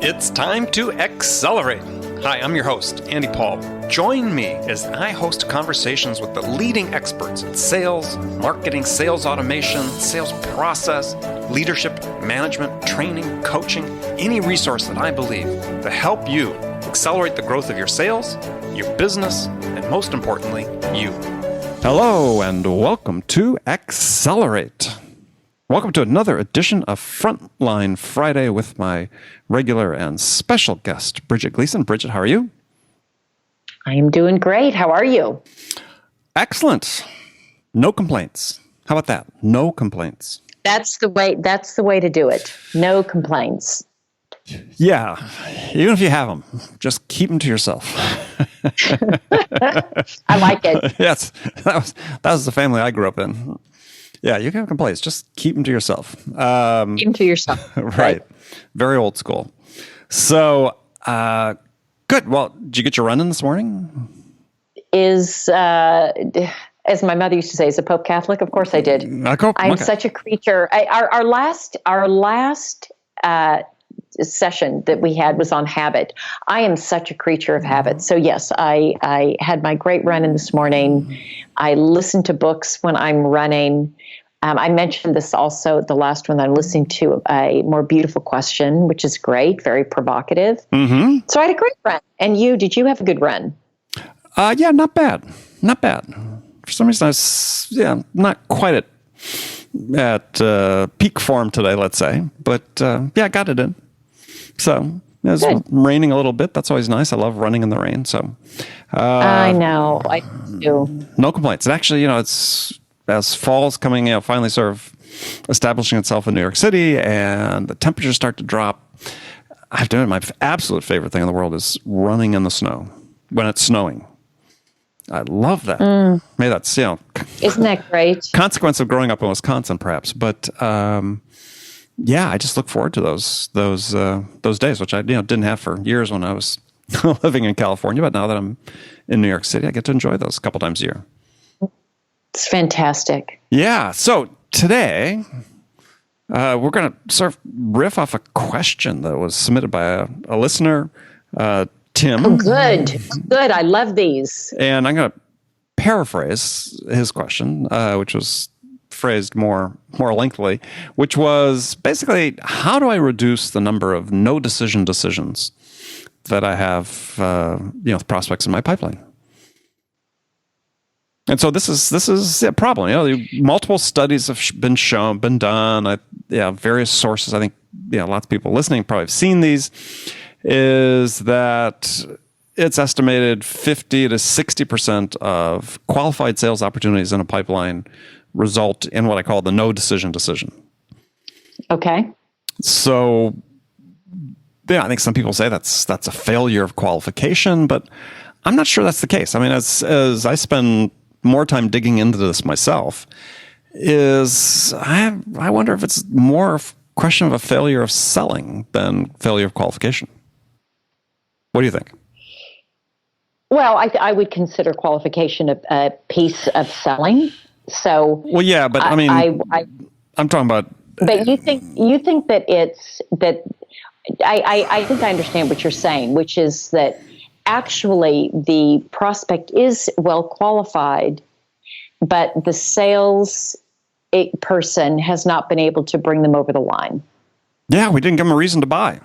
It's time to accelerate. Hi, I'm your host, Andy Paul. Join me as I host conversations with the leading experts in sales, marketing, sales automation, sales process, leadership, management, training, coaching, any resource that I believe to help you accelerate the growth of your sales, your business, and most importantly, you. Hello, and welcome to Accelerate. Welcome to another edition of Frontline Friday with my regular and special guest, Bridget Gleason. Bridget, how are you? I am doing great. How are you? Excellent. No complaints. How about that? No complaints. That's the way to do it. No complaints. Yeah. Even if you have them, just keep them to yourself. I like it. Yes. That was the family I grew up in. Yeah, you can have complaints. Just keep them to yourself. Keep them to yourself. Right. Very old school. So, good. Well, did you get your run in this morning? As my mother used to say, is the Pope Catholic? Of course I did. I'm such a creature. Our last session that we had was on habit. I am such a creature of habit. So yes, I had my great run in this morning. I listen to books when I'm running. I mentioned this also, the last one, I'm listening to A More Beautiful Question, which is great, very provocative. Mm-hmm. So I had a great run. And did you have a good run? Yeah, not bad. Not bad. For some reason, I was, not quite at peak form today, let's say. But I got it in. So it was raining a little bit. That's always nice. I love running in the rain. So I know. I do. No complaints. And actually, it's as fall's coming, finally sort of establishing itself in New York City and the temperatures start to drop. I have to admit, my absolute favorite thing in the world is running in the snow when it's snowing. I love that. Maybe that's, Isn't that great? Consequence of growing up in Wisconsin, perhaps. But I just look forward to those days, which I didn't have for years when I was living in California. But now that I'm in New York City, I get to enjoy those a couple times a year. It's fantastic. Yeah. So today, we're going to sort of riff off a question that was submitted by a listener, Tim. Oh, good. Good. I love these. And I'm going to paraphrase his question, which was phrased more lengthily, which was basically, how do I reduce the number of no decisions that I have, with prospects in my pipeline? And so this is a problem. Multiple studies have been done. Various sources. I think lots of people listening probably have seen these. Is that it's estimated 50 to 60% of qualified sales opportunities in a pipeline result in what I call the no decision. Okay. So, I think some people say that's a failure of qualification, but I'm not sure that's the case. I mean, as I spend more time digging into this myself, I wonder if it's more a question of a failure of selling than failure of qualification. What do you think? Well, I would consider qualification a piece of selling. So, well, yeah, but I'm talking about. But you think that it's that. I think I understand what you're saying, which is that actually the prospect is well qualified, but the sales person has not been able to bring them over the line. Yeah, we didn't give them a reason to buy.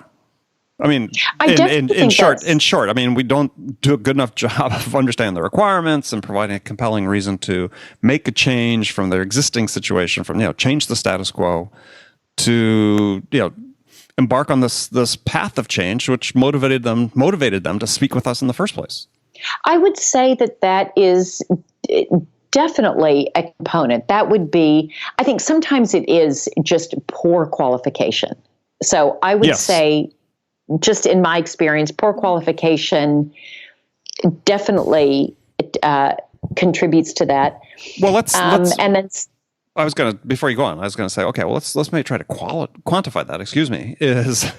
I mean, in short, I mean, we don't do a good enough job of understanding the requirements and providing a compelling reason to make a change from their existing situation, from change the status quo, to embark on this path of change, which motivated them to speak with us in the first place. I would say that is definitely a component. That would be, I think sometimes it is just poor qualification. So I would say, just in my experience, poor qualification definitely contributes to that. Well, let's and then before you go on, I was going to say, okay, well, let's maybe try to quantify that. Excuse me, is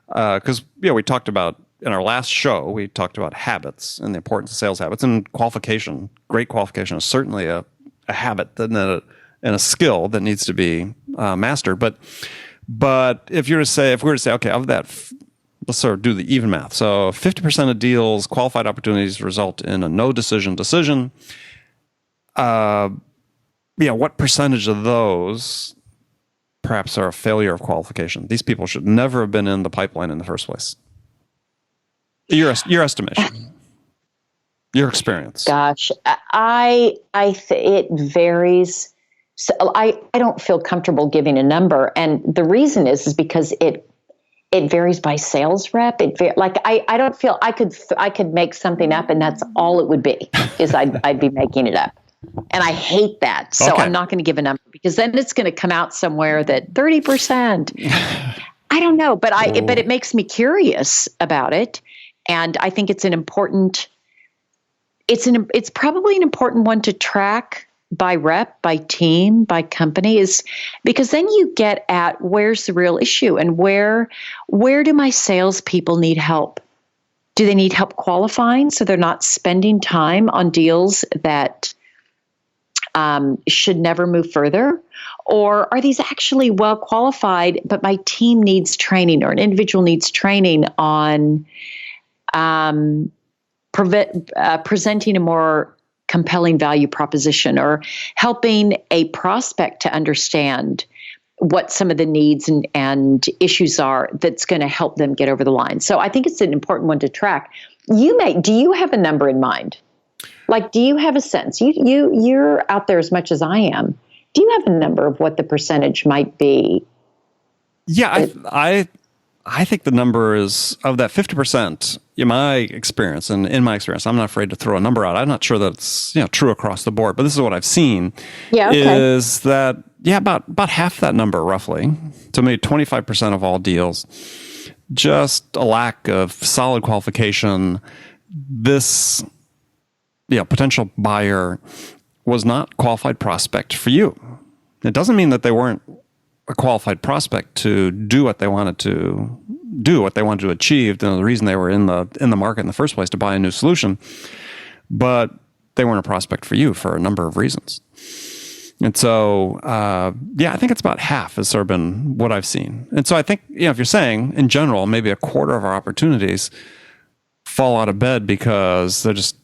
because we talked about in our last show, we talked about habits and the importance of sales habits, and qualification. Great qualification is certainly a habit and a skill that needs to be mastered. But if we were to say, okay, of that let's sort of do the even math. So 50% of deals, qualified opportunities result in a no decision. What percentage of those perhaps are a failure of qualification? These people should never have been in the pipeline in the first place. Your estimation, your experience. Gosh, it varies. So I don't feel comfortable giving a number, and the reason is because it varies by sales rep. I don't feel I could make something up, and that's all it would be. Is I'd be making it up. And I hate that. So Okay. I'm not going to give a number, because then it's going to come out somewhere that 30%. I don't know, but it makes me curious about it. And I think it's it's probably an important one to track by rep, by team, by company, is because then you get at where's the real issue, and where do my salespeople need help? Do they need help qualifying so they're not spending time on deals that should never move further? Or are these actually well qualified, but my team needs training, or an individual needs training on presenting a more compelling value proposition, or helping a prospect to understand what some of the needs and issues are that's going to help them get over the line. So I think it's an important one to track. Do you have a number in mind? Like, do you have a sense? You're out there as much as I am. Do you have a number of what the percentage might be? Yeah, I think the number is, of that 50%, in my experience, and in my experience, I'm not afraid to throw a number out. I'm not sure that it's true across the board, but this is what I've seen. Yeah, okay. Is that about half that number roughly, so maybe 25% of all deals, just a lack of solid qualification. This potential buyer was not qualified prospect for you. It doesn't mean that they weren't a qualified prospect to do what they wanted to achieve. And the reason they were in the market in the first place, to buy a new solution, but they weren't a prospect for you for a number of reasons. And so, I think it's about half has sort of been what I've seen. And so I think, if you're saying in general, maybe a quarter of our opportunities fall out of bed because they're just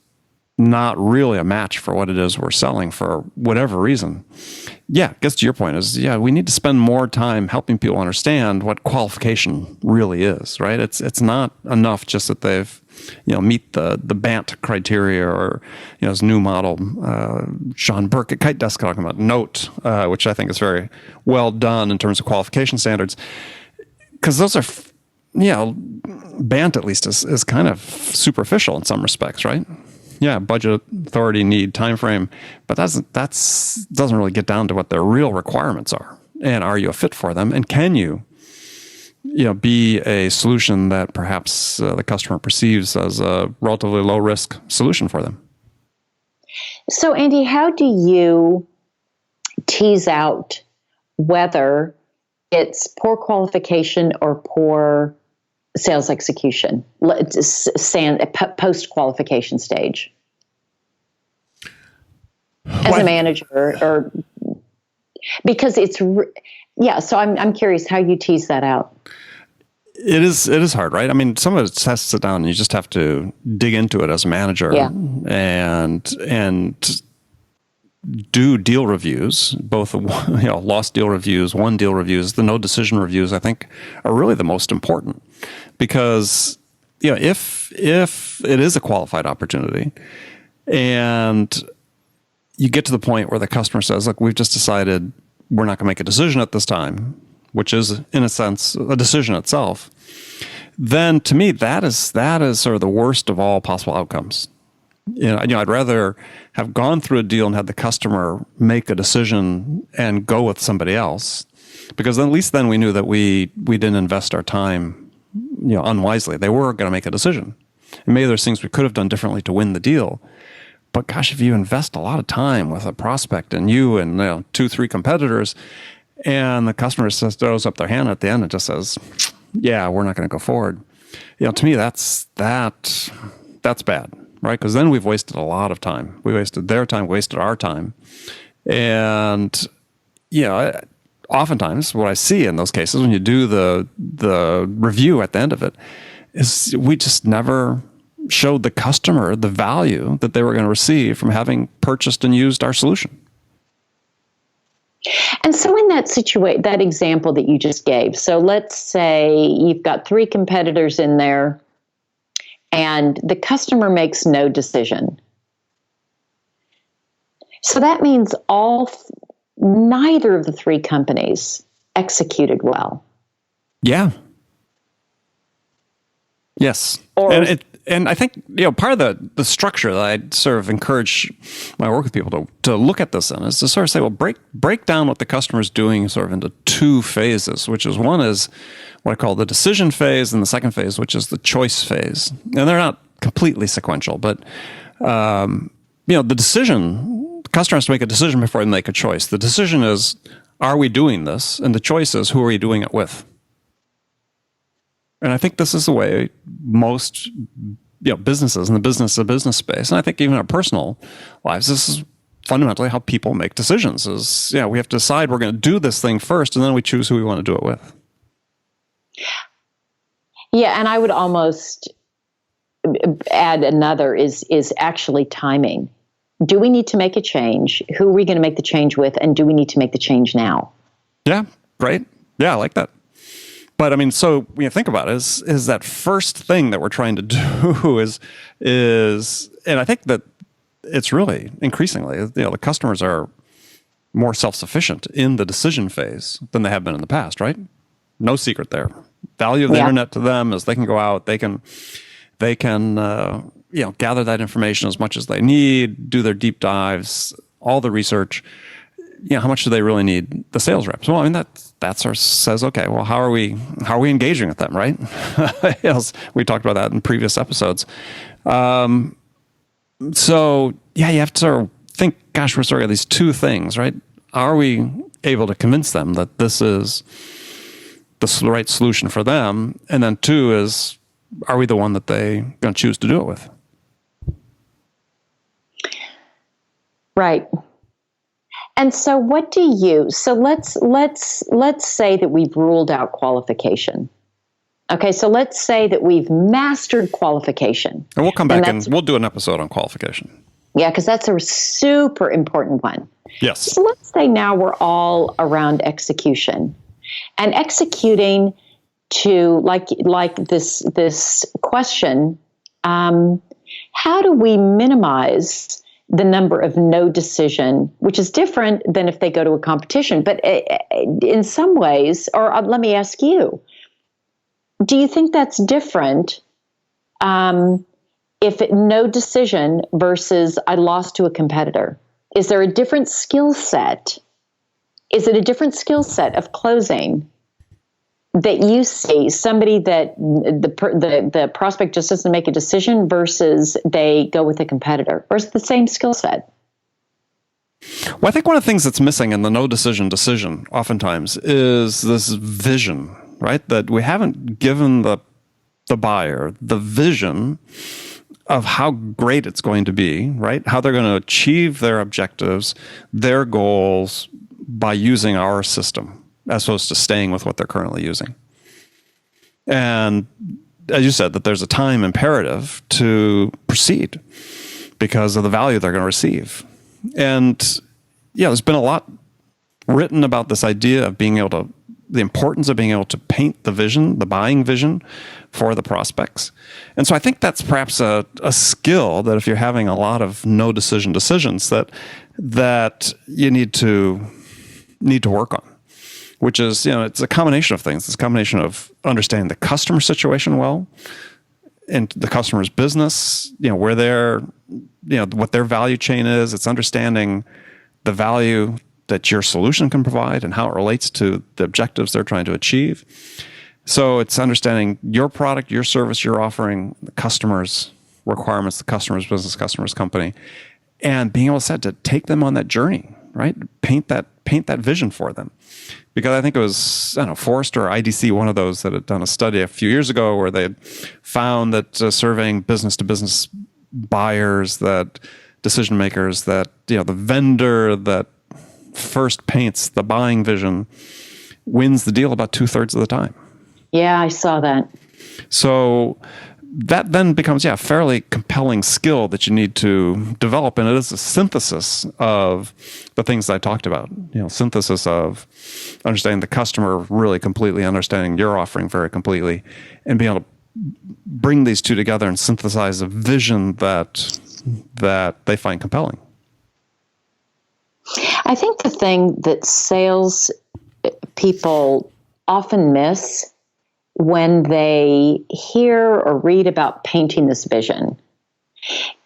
not really a match for what it is we're selling for whatever reason. Yeah, I guess to your point is, we need to spend more time helping people understand what qualification really is, right? It's not enough just that they've, meet the BANT criteria, or, this new model, Sean Burke at Kite Desk talking about NOTE, which I think is very well done in terms of qualification standards. Because those are, BANT at least is kind of superficial in some respects, right? Yeah, budget, authority, need, time frame, but that doesn't really get down to what their real requirements are. And are you a fit for them? And can you, be a solution that perhaps the customer perceives as a relatively low risk solution for them? So, Andy, how do you tease out whether it's poor qualification or poor sales execution, post-qualification stage? As a manager, or because so I'm curious how you tease that out. It is hard, right? I mean, some of it has to sit down and you just have to dig into it as a manager, and do deal reviews, both lost deal reviews, won deal reviews. The no decision reviews, I think, are really the most important, because if it is a qualified opportunity and you get to the point where the customer says, look, we've just decided we're not going to make a decision at this time, which is in a sense a decision itself, then to me that is sort of the worst of all possible outcomes. I'd rather have gone through a deal and had the customer make a decision and go with somebody else, because at least then we knew that we didn't invest our time, unwisely. They were going to make a decision, and maybe there's things we could have done differently to win the deal. But gosh, if you invest a lot of time with a prospect and you and 2-3 competitors, and the customer just throws up their hand at the end and just says, "Yeah, we're not going to go forward," to me that's bad. Right? Because then we've wasted a lot of time. We wasted their time, wasted our time. And, oftentimes what I see in those cases, when you do the review at the end of it, is we just never showed the customer the value that they were going to receive from having purchased and used our solution. And so in that example that you just gave, so let's say you've got 3 competitors in there and the customer makes no decision. So that means neither of the 3 companies executed well. Yeah. Yes. And I think, part of the structure that I sort of encourage my work with people to look at this in is to sort of say, well, break down what the customer is doing sort of into 2 phases, which is one is what I call the decision phase, and the second phase, which is the choice phase. And they're not completely sequential, but, the decision, the customer has to make a decision before they make a choice. The decision is, are we doing this? And the choice is, who are you doing it with? And I think this is the way most businesses in the business space, and I think even our personal lives, this is fundamentally how people make decisions. Is we have to decide we're going to do this thing first, and then we choose who we want to do it with. Yeah, and I would almost add another is actually timing. Do we need to make a change? Who are we going to make the change with? And do we need to make the change now? Yeah, great. Yeah, I like that. But I mean, so when you think about it, is that first thing that we're trying to do is, and I think that it's really increasingly, the customers are more self-sufficient in the decision phase than they have been in the past, right? No secret there. Value of the internet to them is they can go out, they can gather that information as much as they need, do their deep dives, all the research. How much do they really need the sales reps? Well, I mean, that sort of says, okay, well, how are we engaging with them, right? We talked about that in previous episodes. So you have to sort of think, gosh, we're sort of these 2 things, right? Are we able to convince them that this is the right solution for them? And then 2 is, are we the one that they going to choose to do it with? Right. And so let's say that we've ruled out qualification. Okay, so let's say that we've mastered qualification. And we'll come back and we'll do an episode on qualification. Yeah, because that's a super important one. Yes. So let's say now we're all around execution. And executing to like this question, how do we minimize the number of no decision, which is different than if they go to a competition. But in some ways, or let me ask you, do you think that's different if no decision versus I lost to a competitor? Is there a different skill set? Is it a different skill set of closing that you see, somebody that the prospect just doesn't make a decision versus they go with a competitor, or is it the same skill set? Well, I think one of the things that's missing in the no decision oftentimes is this vision, right? That we haven't given the buyer the vision of how great it's going to be, right? How they're going to achieve their objectives, their goals by using our system, as opposed to staying with what they're currently using. And as you said, that there's a time imperative to proceed because of the value they're going to receive. And there's been a lot written about this idea of the importance of being able to paint the vision, the buying vision for the prospects. And so I think that's perhaps a skill that if you're having a lot of no decisions that you need to work on. Which is, it's a combination of things. It's a combination of understanding the customer situation well, and the customer's business, where they're, what their value chain is. It's understanding the value that your solution can provide and how it relates to the objectives they're trying to achieve. So it's understanding your product, your service, your offering, the customer's requirements, the customer's business, customer's company, and being able to take them on that journey, right? Paint that vision for them. Because I think it was, Forrester or IDC, one of those that had done a study a few years ago where they had found that surveying business-to-business buyers, that decision makers, that the vendor that first paints the buying vision wins the deal about 2/3 of the time. Yeah, I saw that. So that then becomes, a fairly compelling skill that you need to develop. And it is a synthesis of the things I talked about, synthesis of understanding the customer really completely, understanding your offering very completely, and being able to bring these two together and synthesize a vision that they find compelling. I think the thing that sales people often miss when they hear or read about painting this vision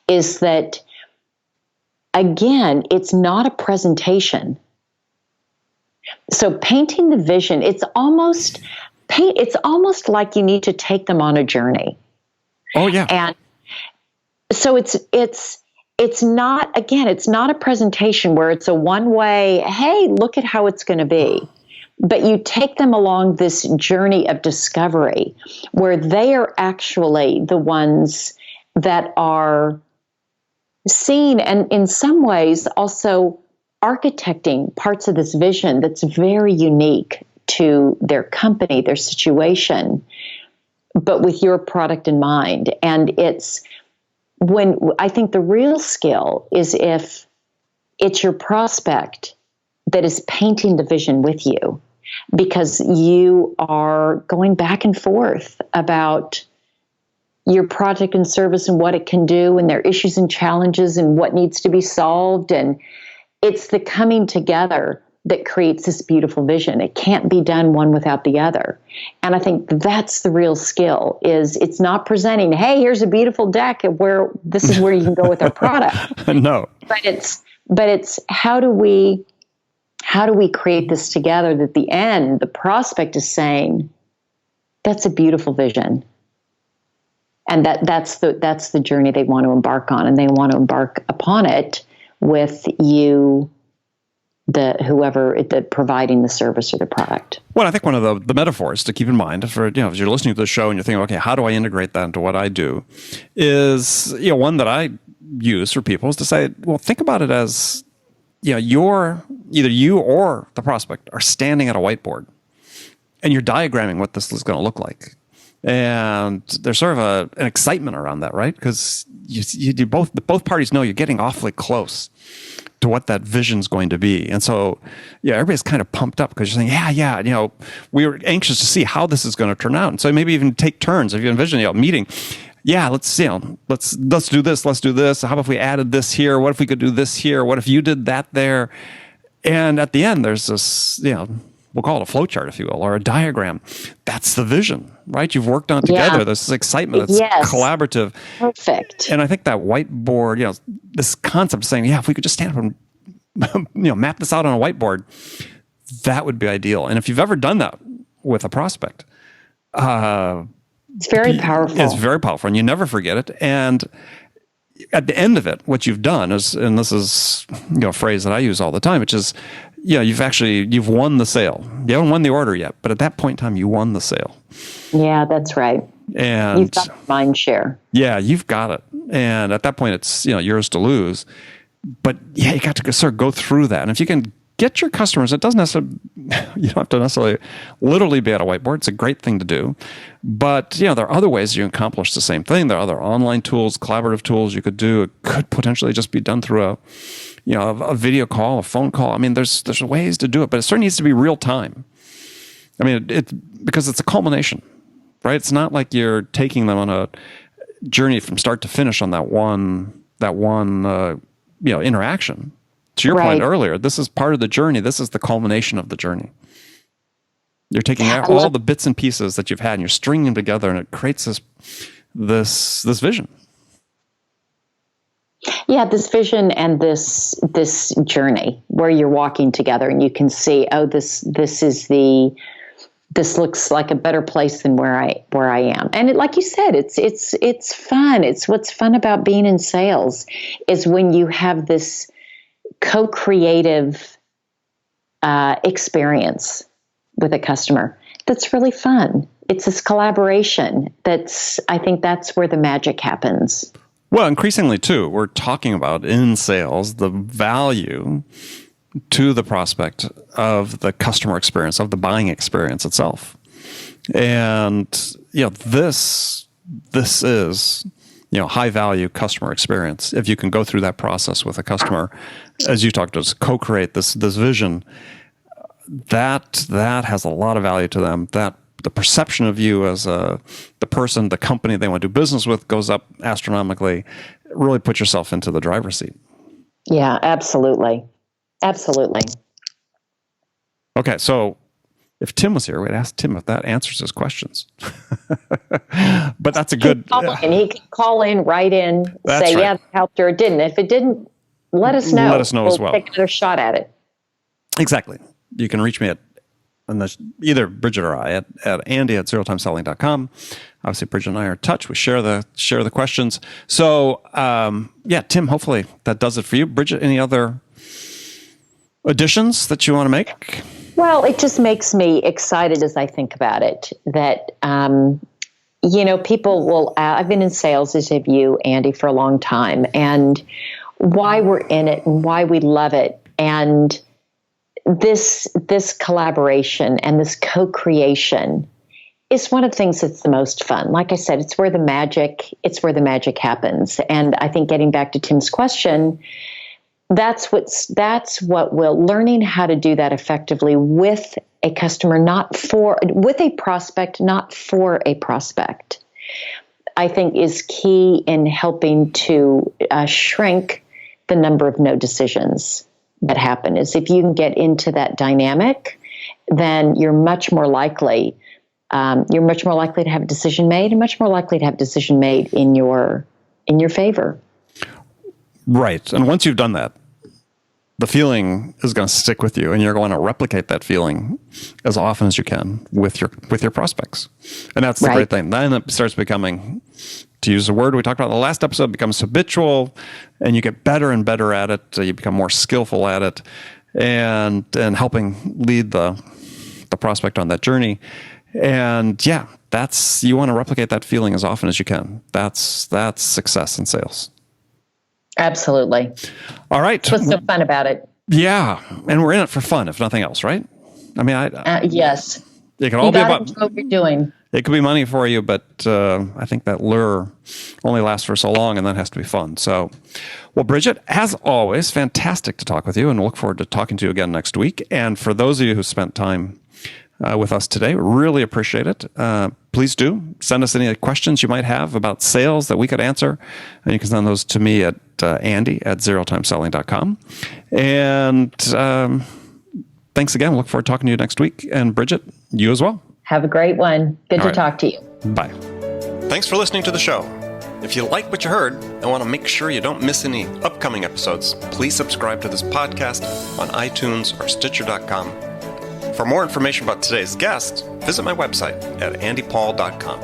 is that, again, it's not a presentation. So painting the vision, it's almost like you need to take them on a journey. Oh, yeah. And so it's not, again, it's not a presentation where it's a one-way, hey, look at how it's going to be. But you take them along this journey of discovery where they are actually the ones that are seen and in some ways also architecting parts of this vision that's very unique to their company, their situation, but with your product in mind. And it's when I think the real skill is if it's your prospect that is painting the vision with you, because you are going back and forth about your product and service and what it can do and their issues and challenges and what needs to be solved. And it's the coming together that creates this beautiful vision. It can't be done one without the other. And I think that's the real skill is it's not presenting, hey, here's a beautiful deck where this is where you can go with our product. No. But it's how do we create this together that at the end, the prospect is saying, that's a beautiful vision. And that's the journey they want to embark on. And they want to embark upon it with you, whoever providing the service or the product. Well, I think one of the metaphors to keep in mind for, if you're listening to the show and you're thinking, okay, how do I integrate that into what I do is, one that I use for people is to say, well, think about it as, either you or the prospect are standing at a whiteboard and you're diagramming what this is going to look like. And there's sort of an excitement around that, right? Because you both parties know you're getting awfully close to what that vision's going to be. And so, everybody's kind of pumped up because you're saying, we were anxious to see how this is going to turn out. And so maybe even take turns. If you envision a meeting, let's do this. Let's do this. How about if we added this here? What if we could do this here? What if you did that there? And at the end, there's this, we'll call it a flow chart, if you will, or a diagram. That's the vision, right? You've worked on together. Yeah. There's this excitement. It's collaborative. Perfect. And I think that whiteboard, this concept of saying, if we could just stand up and, map this out on a whiteboard, that would be ideal. And if you've ever done that with a prospect, it's very powerful. It's very powerful, and you never forget it. And at the end of it, what you've done is, and this is a phrase that I use all the time, which is, you've won the sale. You haven't won the order yet, but at that point in time, you won the sale. Yeah, that's right. And you've got mind share. Yeah, you've got it. And at that point, it's yours to lose. But you got to sort of go through that. And if you can get your customers, it doesn't necessarily, you don't have to necessarily literally be at a whiteboard. It's a great thing to do. But, there are other ways you can accomplish the same thing. There are other online tools, collaborative tools you could do. It could potentially just be done through a video call, a phone call. I mean, there's ways to do it, but it certainly needs to be real time. I mean, because it's a culmination, right? It's not like you're taking them on a journey from start to finish on that one interaction. To your point earlier, this is part of the journey. This is the culmination of the journey. You're taking all the bits and pieces that you've had and you're stringing them together, and it creates this vision. Yeah, this vision and this journey where you're walking together, and you can see, this looks like a better place than where I am. And like you said, it's fun. It's what's fun about being in sales is when you have this co-creative experience with a customer. That's really fun. It's this collaboration. I think that's where the magic happens. Well, increasingly too, we're talking about in sales, the value to the prospect of the customer experience, of the buying experience itself. And this is high value customer experience. If you can go through that process with a customer, as you talked to us, co-create this vision, that has a lot of value to them. That the perception of you as the person, the company they want to do business with goes up astronomically. Really put yourself into the driver's seat. Yeah, absolutely. Absolutely. Okay, so if Tim was here, we'd ask Tim if that answers his questions. But that's a good... And he can call in, write in, say, right. yeah, it helped or it didn't. If it didn't, let us know. Let us know as well. We'll take another shot at it. Exactly. You can reach me at either Bridget or I at Andy@zerotimeselling.com. Obviously, Bridget and I are in touch. We share the questions. So, Tim, hopefully that does it for you. Bridget, any other additions that you want to make? Well, it just makes me excited as I think about it that, people will, I've been in sales, as have you, Andy, for a long time, and why we're in it and why we love it. And this collaboration and this co-creation is one of the things that's the most fun. Like I said, it's where the magic happens. And I think getting back to Tim's question, that's what learning how to do that effectively with a customer, with a prospect, not for a prospect, I think is key in helping to shrink the number of no decisions that happen. Is if you can get into that dynamic, then you're much more likely to have a decision made, and much more likely to have a decision made in your favor. Right. And once you've done that, the feeling is going to stick with you, and you're going to replicate that feeling as often as you can with your prospects. And that's the great thing. Then it starts becoming, to use a word we talked about in the last episode, becomes habitual, and you get better and better at it. You become more skillful at it, and helping lead the prospect on that journey. And you want to replicate that feeling as often as you can. That's success in sales. Absolutely. All right. What's so fun about it? Yeah. And we're in it for fun, if nothing else, right? I mean, yes. It can all be about what you're doing. It could be money for you, but I think that lure only lasts for so long, and that has to be fun. So, well, Bridget, as always, fantastic to talk with you, and look forward to talking to you again next week. And for those of you who spent time with us today, really appreciate it. Please do send us any questions you might have about sales that we could answer, and you can send those to me at Andy@zerotimeselling.com. And thanks again. Look forward to talking to you next week. And Bridget, you as well. Have a great one. Good to talk to you. Bye. Thanks for listening to the show. If you like what you heard and want to make sure you don't miss any upcoming episodes, please subscribe to this podcast on iTunes or Stitcher.com. For more information about today's guest, visit my website at andypaul.com.